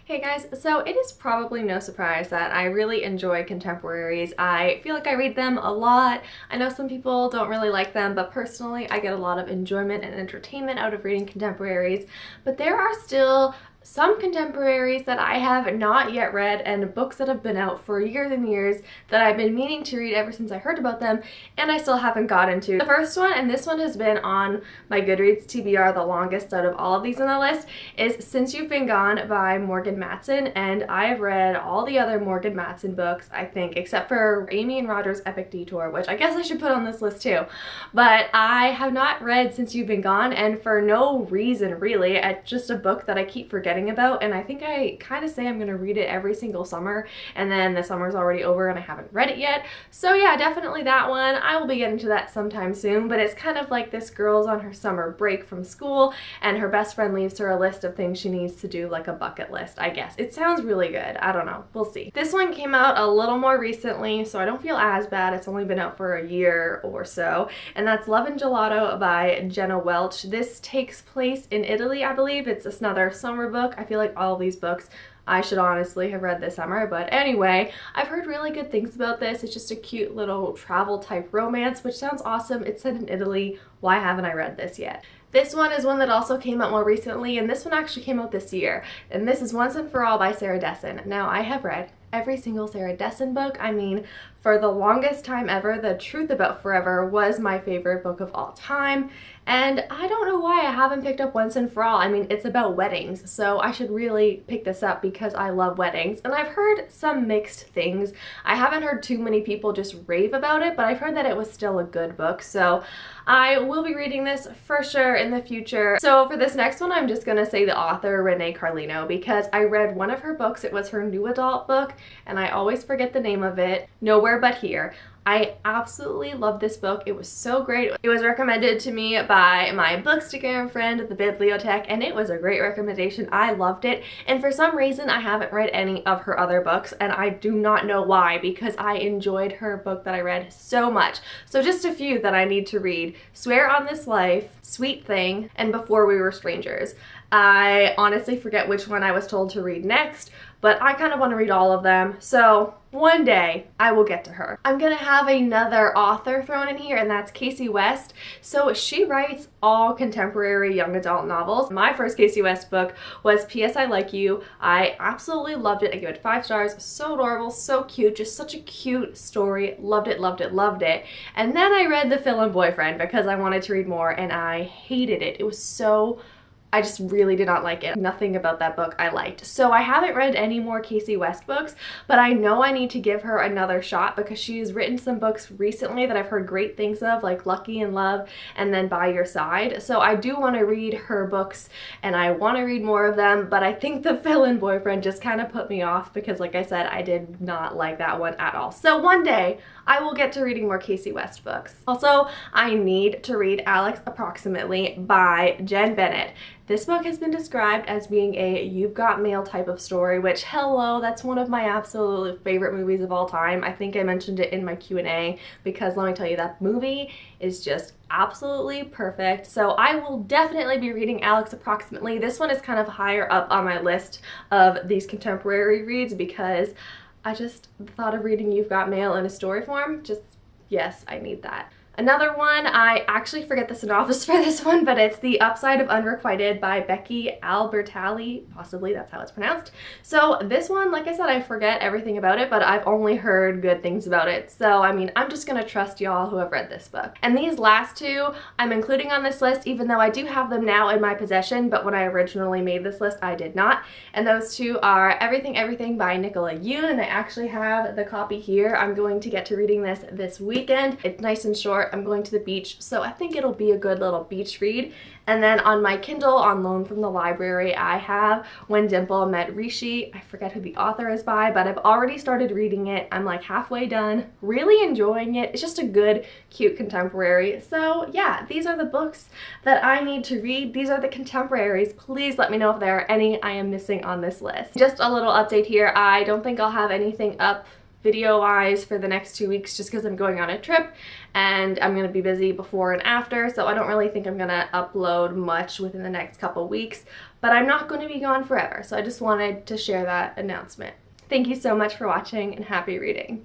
Hey guys, so it is probably no surprise that I really enjoy contemporaries. I feel like I read them a lot. I know some people don't really like them, but personally I get a lot of enjoyment and entertainment out of reading contemporaries. But there are still some contemporaries that I have not yet read, and books that have been out for years and years that I've been meaning to read ever since I heard about them, and I still haven't gotten to. The first one, and this one has been on my Goodreads TBR the longest out of all of these on the list, is Since You've Been Gone by Morgan Matson, and I have read all the other Morgan Matson books, I think, except for Amy and Roger's Epic Detour, which I guess I should put on this list too. But I have not read Since You've Been Gone, and for no reason really. It's just a book that I keep forgetting about, and I think I kind of say I'm going to read it every single summer, and then the summer's already over and I haven't read it yet. So yeah, definitely that one. I will be getting to that sometime soon, but it's kind of like this girl's on her summer break from school and her best friend leaves her a list of things she needs to do, like a bucket list, I guess. It sounds really good. I don't know. We'll see. This one came out a little more recently, so I don't feel as bad. It's only been out for a year or so, and that's Love and Gelato by Jenna Welch. This takes place in Italy, I believe. It's another summer book. I feel like all of these books I should honestly have read this summer, but anyway, I've heard really good things about this. It's just a cute little travel type romance, which sounds awesome. It's set in Italy. Why haven't I read this yet? This one is one that also came out more recently, and this one actually came out this year, and this is Once and For All by Sarah Dessen. Now, I have read every single Sarah Dessen book. I mean, for the longest time ever, The Truth About Forever was my favorite book of all time, and I don't know why I haven't picked up Once and For All. I mean, it's about weddings, so I should really pick this up because I love weddings, and I've heard some mixed things. I haven't heard too many people just rave about it, but I've heard that it was still a good book, so I will be reading this for sure in the future. So for this next one, I'm just gonna say the author, Renee Carlino, because I read one of her books. It was her new adult book, and I always forget the name of it, Nowhere But Here. I absolutely love this book. It was so great. It was recommended to me by my Bookstagram friend at the Bibliothèque, and it was a great recommendation. I loved it, and for some reason I haven't read any of her other books, and I do not know why, because I enjoyed her book that I read so much. So just a few that I need to read: Swear on This Life, Sweet Thing, and Before We Were Strangers. I honestly forget which one I was told to read next, but I kind of want to read all of them, so one day I will get to her. I'm gonna have another author thrown in here, and that's Casey West. So she writes all contemporary young adult novels. My first Casey West book was P.S. I Like You. I absolutely loved it. I gave it 5 stars. So adorable, so cute, just such a cute story. Loved it, loved it, loved it. And then I read The Fill-In Boyfriend because I wanted to read more, and I hated it. It was so, I just really did not like it. Nothing about that book I liked. So I haven't read any more Casey West books, but I know I need to give her another shot because she's written some books recently that I've heard great things of, like Lucky in Love and then By Your Side. So I do want to read her books, and I want to read more of them, but I think The Fill-In Boyfriend just kind of put me off because, like I said, I did not like that one at all. So one day I will get to reading more Casey West books. Also, I need to read Alex Approximately by Jen Bennett. This book has been described as being a You've Got Mail type of story, which, hello, that's one of my absolute favorite movies of all time. I think I mentioned it in my Q&A because let me tell you, that movie is just absolutely perfect. So I will definitely be reading Alex Approximately. This one is kind of higher up on my list of these contemporary reads because I just thought of reading You've Got Mail in a story form. Just, yes, I need that. Another one, I actually forget the synopsis for this one, but it's The Upside of Unrequited by Becky Albertalli. Possibly that's how it's pronounced. So this one, like I said, I forget everything about it, but I've only heard good things about it. So, I mean, I'm just gonna trust y'all who have read this book. And these last two I'm including on this list, even though I do have them now in my possession, but when I originally made this list, I did not. And those two are Everything Everything by Nicola Yoon, and I actually have the copy here. I'm going to get to reading this weekend. It's nice and short. I'm going to the beach, so I think it'll be a good little beach read. And then on my Kindle on loan from the library, I have When Dimple Met Rishi. I forget who the author is by, but I've already started reading it. I'm like halfway done, really enjoying it. It's just a good, cute contemporary. So yeah, these are the books that I need to read. These are the contemporaries. Please let me know if there are any I am missing on this list. Just a little update here. I don't think I'll have anything up video-wise for the next 2 weeks just because I'm going on a trip and I'm going to be busy before and after, so I don't really think I'm going to upload much within the next couple weeks, but I'm not going to be gone forever, so I just wanted to share that announcement. Thank you so much for watching and happy reading.